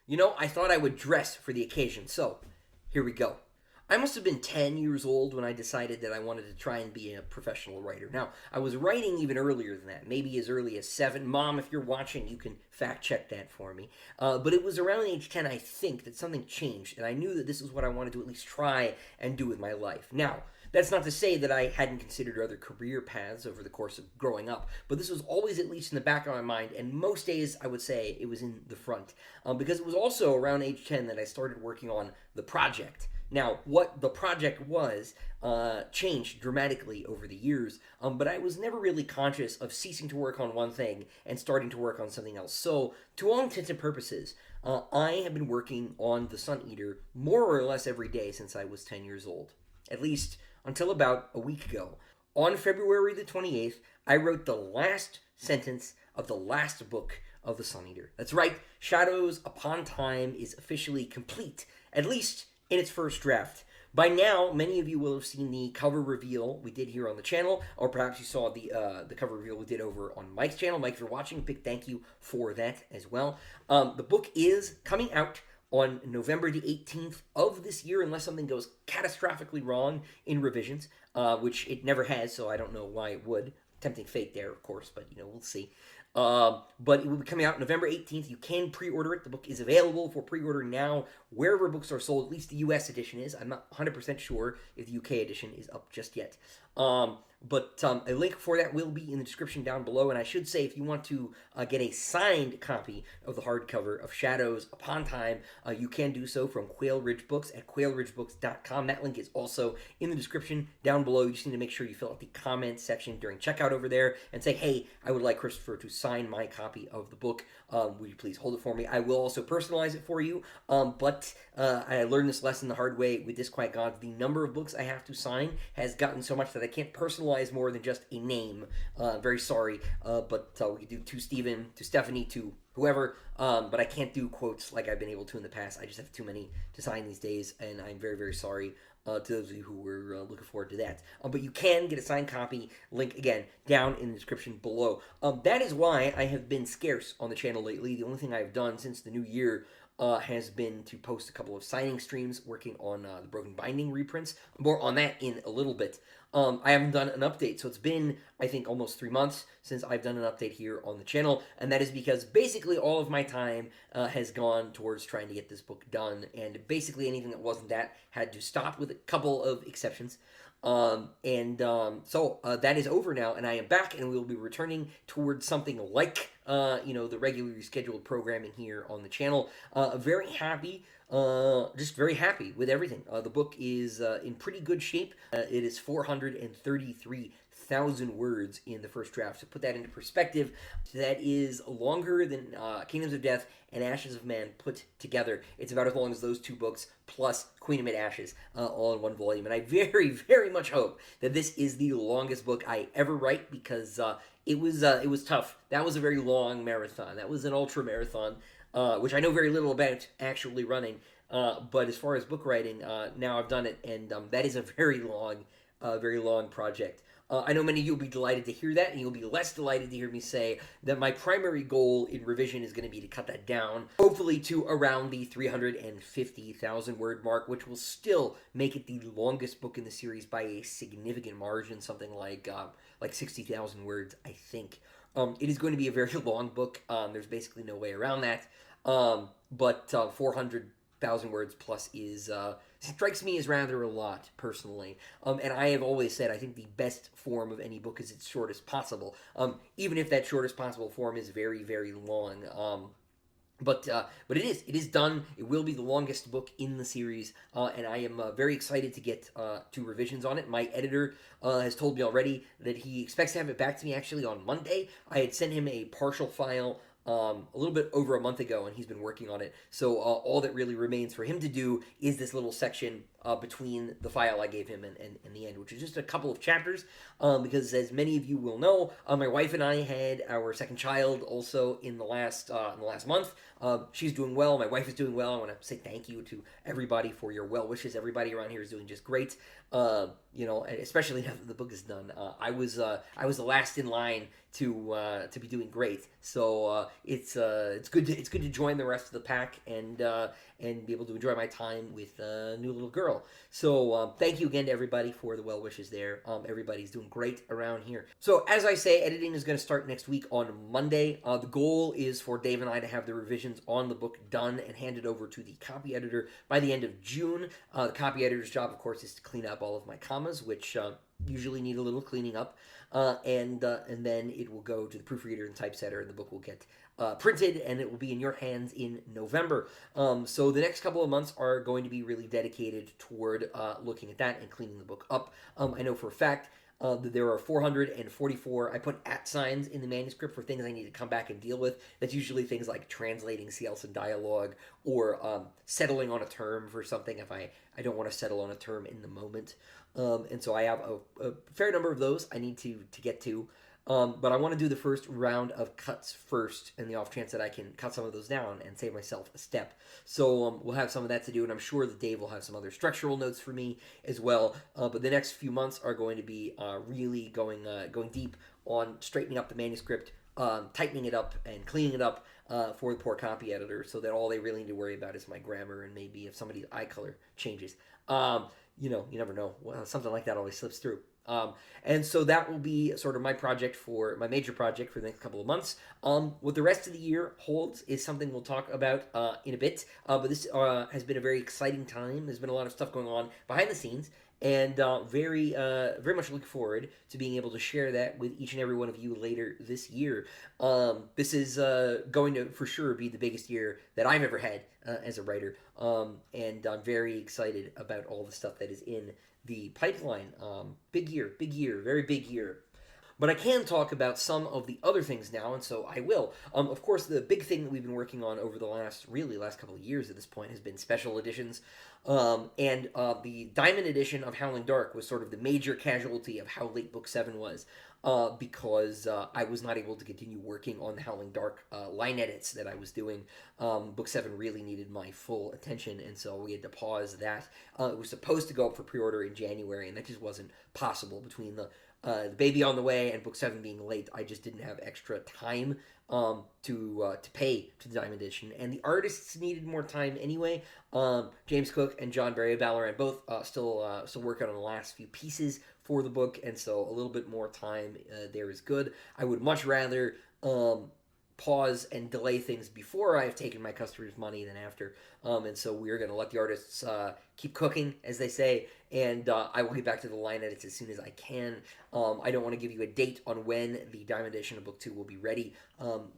I thought I would dress for the occasion, so here we go. I must have been 10 years old when I decided that I wanted to try and be a professional writer. Now, I was writing even earlier than that, maybe as early as 7. Mom, if you're watching, you can fact check that for me. But it was around age 10, I think, that something changed, and I knew that this is what I wanted to at least try and do with my life. Now, that's not to say that I hadn't considered other career paths over the course of growing up, but this was always at least in the back of my mind, and most days I would say it was in the front. Because it was also around age 10 that I started working on the project. Now, what the project was changed dramatically over the years, but I was never really conscious of ceasing to work on one thing and starting to work on something else. So, to all intents and purposes, I have been working on The Sun Eater more or less every day since I was 10 years old. At least until about a week ago. On February the 28th, I wrote the last sentence of the last book of The Sun Eater. That's right, Shadows Upon Time is officially complete, at least in its first draft. By now, many of you will have seen the cover reveal we did here on the channel, or perhaps you saw the cover reveal we did over on Mike's channel. Mike, if you're watching, a big thank you for that as well. The book is coming out on November the 18th of this year, unless something goes catastrophically wrong in revisions, which it never has, so I don't know why it would. Tempting fate there, of course, but, we'll see. But it will be coming out November 18th. You can pre-order it. The book is available for pre-order now wherever books are sold. At least the U.S. edition is. I'm not 100% sure if the U.K. edition is up just yet. But a link for that will be in the description down below. And I should say, if you want to get a signed copy of the hardcover of Shadows Upon Time, you can do so from Quail Ridge Books at quailridgebooks.com. That link is also in the description down below. You just need to make sure you fill out the comments section during checkout over there and say, hey, I would like Christopher to sign my copy of the book. Would you please hold it for me? I will also personalize it for you. But I learned this lesson the hard way with Disquiet Gods. The number of books I have to sign has gotten so much that I can't personalize more than just a name. Very sorry, but we could do to Stephen, to Stephanie, to whoever, but I can't do quotes like I've been able to in the past. I just have too many to sign these days, and I'm very, very sorry to those of you who were looking forward to that. But you can get a signed copy, link again, down in the description below. That is why I have been scarce on the channel lately. The only thing I've done since the new year has been to post a couple of signing streams working on the Broken Binding reprints. More on that in a little bit. I haven't done an update, so it's been, I think, almost 3 months since I've done an update here on the channel, and that is because basically all of my time has gone towards trying to get this book done, and basically anything that wasn't that had to stop, with a couple of exceptions. So that is over now, and I am back, and we will be returning towards something like, the regularly scheduled programming here on the channel. Very happy, just very happy with everything. The book is in pretty good shape. It is 433,000 words in the first draft. To put that into perspective, that is longer than Kingdoms of Death and Ashes of Man put together. It's about as long as those two books plus Queen of Mid-Ashes all in one volume. And I very, very much hope that this is the longest book I ever write, because it was tough. That was a very long marathon. That was an ultra marathon, which I know very little about actually running. But as far as book writing, now I've done it, and that is a very long project. I know many of you will be delighted to hear that, and you'll be less delighted to hear me say that my primary goal in revision is going to be to cut that down, hopefully to around the 350,000 word mark, which will still make it the longest book in the series by a significant margin, something like 60,000 words, I think. It is going to be a very long book. There's basically no way around that. But 400,000 words plus is strikes me as rather a lot, personally. And I have always said I think the best form of any book is its shortest possible, even if that shortest possible form is very, very long. But it is done. It will be the longest book in the series, and I am very excited to get to revisions on it. My editor has told me already that he expects to have it back to me actually on Monday. I had sent him a partial file a little bit over a month ago, and he's been working on it. So all that really remains for him to do is this little section between the file I gave him and the end, which is just a couple of chapters. Because as many of you will know, my wife and I had our second child also in the last month. She's doing well. My wife is doing well. I want to say thank you to everybody for your well wishes. Everybody around here is doing just great. Especially now that the book is done. I was the last in line to be doing great. So it's good to join the rest of the pack and be able to enjoy my time with a new little girl. So thank you again to everybody for the well wishes there. Everybody's doing great around here. So as I say, editing is going to start next week on Monday. The goal is for Dave and I to have the revisions on the book done and handed over to the copy editor by the end of June. The copy editor's job, of course, is to clean up all of my commas, which usually need a little cleaning up, and then it will go to the proofreader and typesetter, and the book will get printed, and it will be in your hands in November. So the next couple of months are going to be really dedicated toward looking at that and cleaning the book up. I know for a fact that there are 444, I put @ signs in the manuscript for things I need to come back and deal with. That's usually things like translating Cielson dialogue or settling on a term for something if I don't want to settle on a term in the moment. And so I have a fair number of those I need to get to. But I want to do the first round of cuts first, in the off chance that I can cut some of those down and save myself a step. So we'll have some of that to do, and I'm sure that Dave will have some other structural notes for me as well. But the next few months are going to be really going deep on straightening up the manuscript, tightening it up, and cleaning it up for the poor copy editor, so that all they really need to worry about is my grammar and maybe if somebody's eye color changes. You never know. Well, something like that always slips through. And so that will be sort of my major project for the next couple of months. What the rest of the year holds is something we'll talk about in a bit. But this has been a very exciting time. There's been a lot of stuff going on behind the scenes, and very much looking forward to being able to share that with each and every one of you later this year. This is going to for sure be the biggest year that I've ever had as a writer, and I'm very excited about all the stuff that is in the pipeline. Big year, very big year. But I can talk about some of the other things now, and so I will. Of course, the big thing that we've been working on over the last couple of years at this point has been special editions. And the Diamond edition of Howling Dark was sort of the major casualty of how late Book 7 was, because I was not able to continue working on the Howling Dark line edits that I was doing. Book 7 really needed my full attention, and so we had to pause that. It was supposed to go up for pre-order in January, and that just wasn't possible between the baby on the way and Book 7 being late. I just didn't have extra time to pay to the Diamond Edition, and the artists needed more time anyway. James Cook and John Barry Ballarat both still working on the last few pieces for the book, and so a little bit more time there is good. I would much rather pause and delay things before I've taken my customers' money than after. And so we're going to let the artists keep cooking, as they say, and I will get back to the line edits as soon as I can. I don't want to give you a date on when the Diamond Edition of Book 2 will be ready,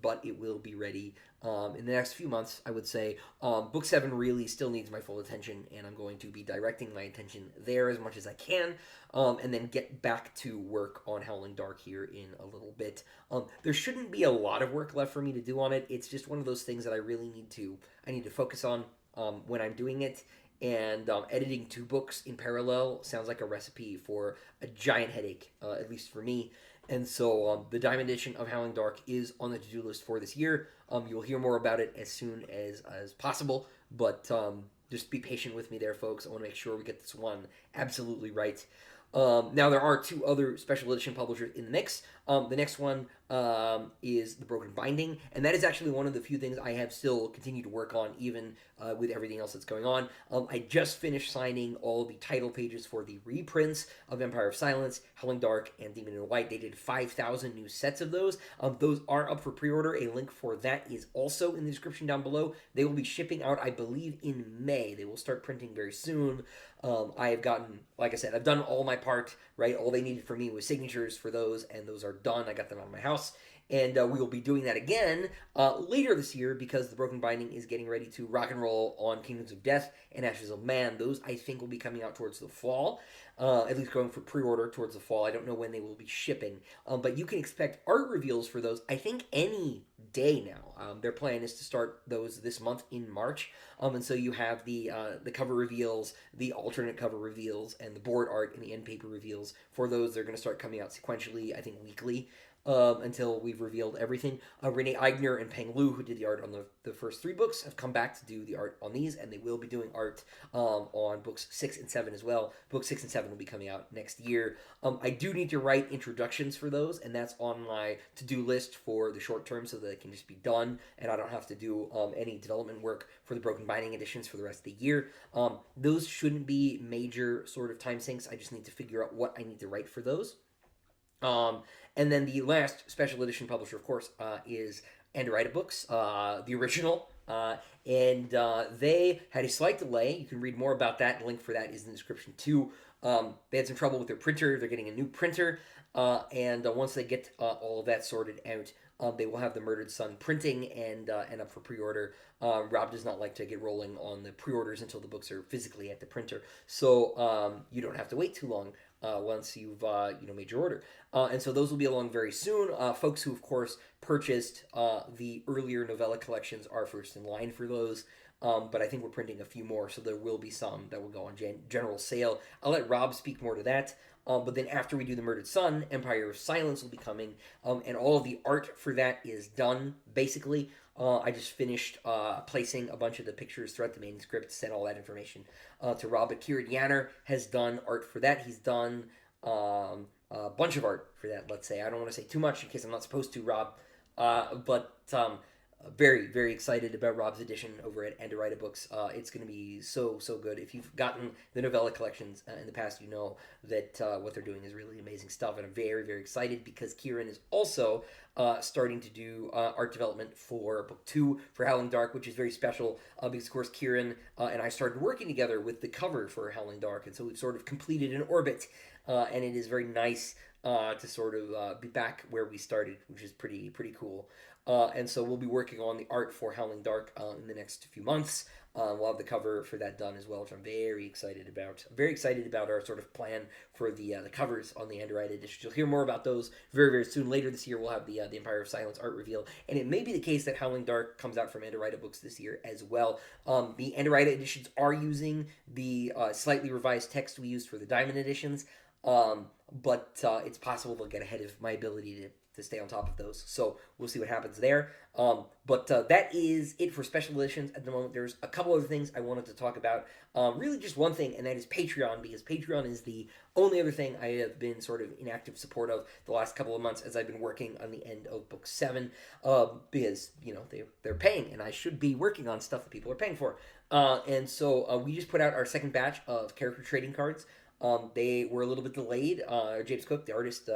but it will be ready in the next few months, I would say. Book 7 really still needs my full attention, and I'm going to be directing my attention there as much as I can, and then get back to work on Howling Dark here in a little bit. There shouldn't be a lot of work left for me to do on it. It's just one of those things that I really need to focus on when I'm doing it. And editing 2 books in parallel sounds like a recipe for a giant headache, at least for me. And so the Diamond Edition of Howling Dark is on the to-do list for this year. You'll hear more about it as soon as possible, but just be patient with me there, folks. I want to make sure we get this one absolutely right. Now, there are 2 other special edition publishers in the mix. The next one is The Broken Binding, and that is actually one of the few things I have still continued to work on, even with everything else that's going on. I just finished signing all the title pages for the reprints of Empire of Silence, Howling Dark, and Demon in White. They did 5,000 new sets of those. Those are up for pre-order. A link for that is also in the description down below. They will be shipping out, I believe, in May. They will start printing very soon. I have gotten, like I said, I've done all my part, right? All they needed from me was signatures for those, and those are done. I got them out of my house, And we will be doing that again later this year because the Broken Binding is getting ready to rock and roll on Kingdoms of Death and Ashes of Man. Those, I think, will be coming out towards the fall, at least going for pre-order towards the fall. I don't know when they will be shipping, but you can expect art reveals for those, I think, any day now. Their plan is to start those this month in March, and so you have the cover reveals, the alternate cover reveals, and the board art and the end paper reveals for those. They're going to start coming out sequentially, I think weekly, until we've revealed everything. Renee Eigner and Peng Lu, who did the art on the first three books, have come back to do the art on these, and they will be doing art on books 6 and 7 as well. Books 6 and 7 will be coming out next year. I do need to write introductions for those, and that's on my to-do list for the short term so that it can just be done, and I don't have to do any development work for the Broken Binding editions for the rest of the year. Those shouldn't be major sort of time sinks. I just need to figure out what I need to write for those. And then the last special edition publisher, of course, is Andorita Books, the original. And they had a slight delay. You can read more about that. The link for that is in the description, too. They had some trouble with their printer. They're getting a new printer. And once they get all of that sorted out, they will have the Murdered Son printing and up for pre-order. Rob does not like to get rolling on the pre-orders until the books are physically at the printer. So you don't have to wait too long. Once you've made your order, and so those will be along very soon. Folks who, of course, purchased the earlier novella collections are first in line for those. But I think we're printing a few more, so there will be some that will go on general sale. I'll let Rob speak more to that. But then after we do the Murdered Son, Empire of Silence will be coming, and all of the art for that is done, basically. I just finished placing a bunch of the pictures throughout the manuscript, sent all that information to Rob. But Kieran Yanner has done art for that. He's done a bunch of art for that, let's say. I don't want to say too much in case I'm not supposed to, Rob. But very, very excited about Rob's edition over at Andorita Books. It's going to be so good. If you've gotten the novella collections in the past, you know that what they're doing is really amazing stuff. And I'm very, very excited because Kieran is also starting to do art development for book 2 for Howling Dark, which is very special because, of course, Kieran and I started working together with the cover for Howling Dark. And so we've sort of completed an orbit. And it is very nice to sort of be back where we started, which is pretty cool. And so we'll be working on the art for Howling Dark in the next few months. We'll have the cover for that done as well, which I'm very excited about. I'm very excited about our sort of plan for the covers on the Andorita edition. You'll hear more about those very, very soon. Later this year, we'll have the Empire of Silence art reveal. And it may be the case that Howling Dark comes out from Andorita Books this year as well. The Andorita editions are using the slightly revised text we used for the Diamond editions. But it's possible they'll get ahead of my ability to stay on top of those. So we'll see what happens there. But that is it for special editions at the moment. There's a couple other things I wanted to talk about. Really just one thing, and that is Patreon, because Patreon is the only other thing I have been sort of in active support of the last couple of months as I've been working on the end of book 7, because, they're paying, and I should be working on stuff that people are paying for. And so we just put out our second batch of character trading cards. They were a little bit delayed. James Cook, the artist,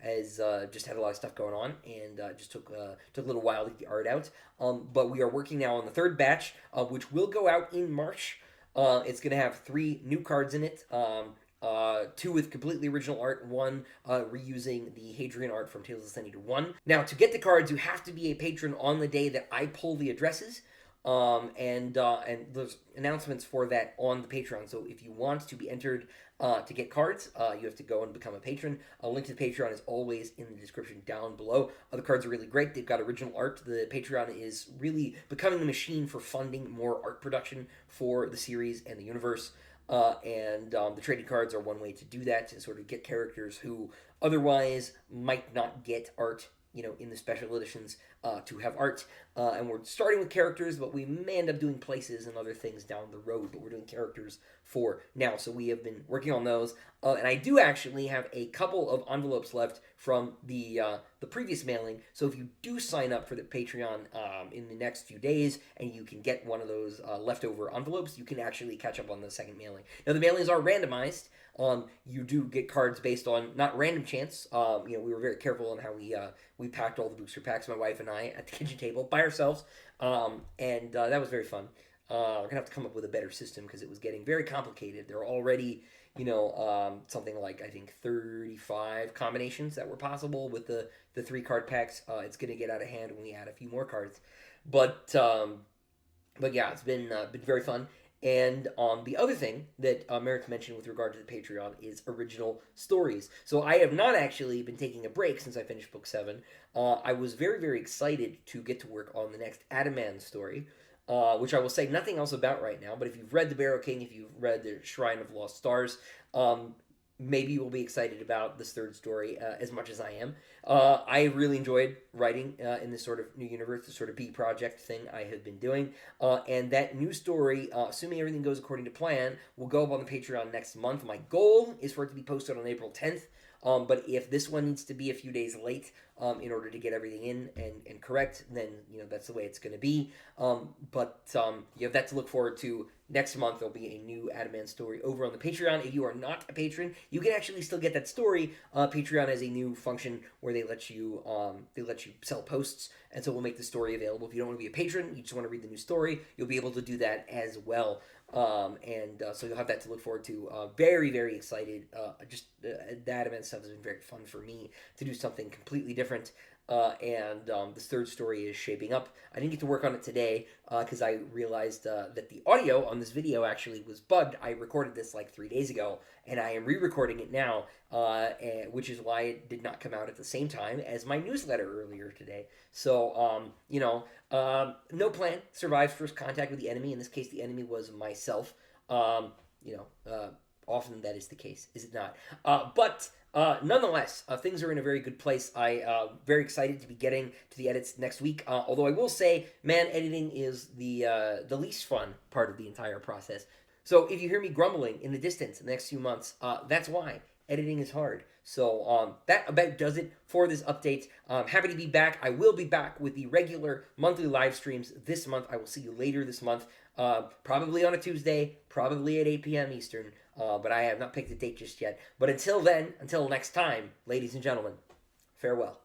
has just had a lot of stuff going on, and just took a little while to get the art out. But we are working now on the third batch, which will go out in March. It's going to have 3 new cards in it. 2 with completely original art, 1 reusing the Hadrian art from Tales of Senator 1. Now, to get the cards, you have to be a patron on the day that I pull the addresses. And there's announcements for that on the Patreon. So if you want to be entered to get cards, you have to go and become a patron. A link to the Patreon is always in the description down below. The cards are really great. They've got original art. The Patreon is really becoming a machine for funding more art production for the series and the universe. And the trading cards are one way to do that, to sort of get characters who otherwise might not get art, in the special editions, to have art. And we're starting with characters, but we may end up doing places and other things down the road, but we're doing characters for now. So we have been working on those. And I do actually have a couple of envelopes left from the previous mailing. So if you do sign up for the Patreon in the next few days, and you can get one of those leftover envelopes, you can actually catch up on the second mailing. Now, the mailings are randomized. You do get cards based on not random chance. We were very careful on how we packed all the booster packs, my wife and I, at the kitchen table by ourselves, and that was very fun. We're gonna have to come up with a better system because it was getting very complicated. There are already, something like I think 35 combinations that were possible with the 3 card packs. It's going to get out of hand when we add a few more cards, but yeah, it's been very fun. And the other thing that Merrick mentioned with regard to the Patreon is original stories. So I have not actually been taking a break since I finished book 7. I was very, very excited to get to work on the next Adaman story, which I will say nothing else about right now. But if you've read The Barrow King, if you've read The Shrine of Lost Stars, maybe you will be excited about this third story as much as I am. I really enjoyed writing in this sort of new universe, this sort of B project thing I have been doing. And that new story, assuming everything goes according to plan, will go up on the Patreon next month. My goal is for it to be posted on April 10th. But if this one needs to be a few days late in order to get everything in and correct, then that's the way it's going to be. But you have that to look forward to. Next month there'll be a new Adaman story over on the Patreon. If you are not a patron, you can actually still get that story. Patreon has a new function where they let you sell posts, and so we'll make the story available. If you don't want to be a patron, you just want to read the new story, you'll be able to do that as well. So you'll have that to look forward to. Very, very excited. The Adaman stuff has been very fun for me to do something completely different. This third story is shaping up. I didn't get to work on it today because I realized that the audio on this video actually was bugged. I recorded this like 3 days ago, and I am re-recording it now, which is why it did not come out at the same time as my newsletter earlier today. So, no plan survives first contact with the enemy. In this case, the enemy was myself. Often that is the case, is it not? But nonetheless, things are in a very good place. I very excited to be getting to the edits next week. Although I will say, man, editing is the least fun part of the entire process. So if you hear me grumbling in the distance in the next few months, that's why. Editing is hard. So that about does it for this update. Happy to be back. I will be back with the regular monthly live streams this month. I will see you later this month, probably on a Tuesday, probably at 8 p.m. Eastern. But I have not picked a date just yet. But until then, until next time, ladies and gentlemen, farewell.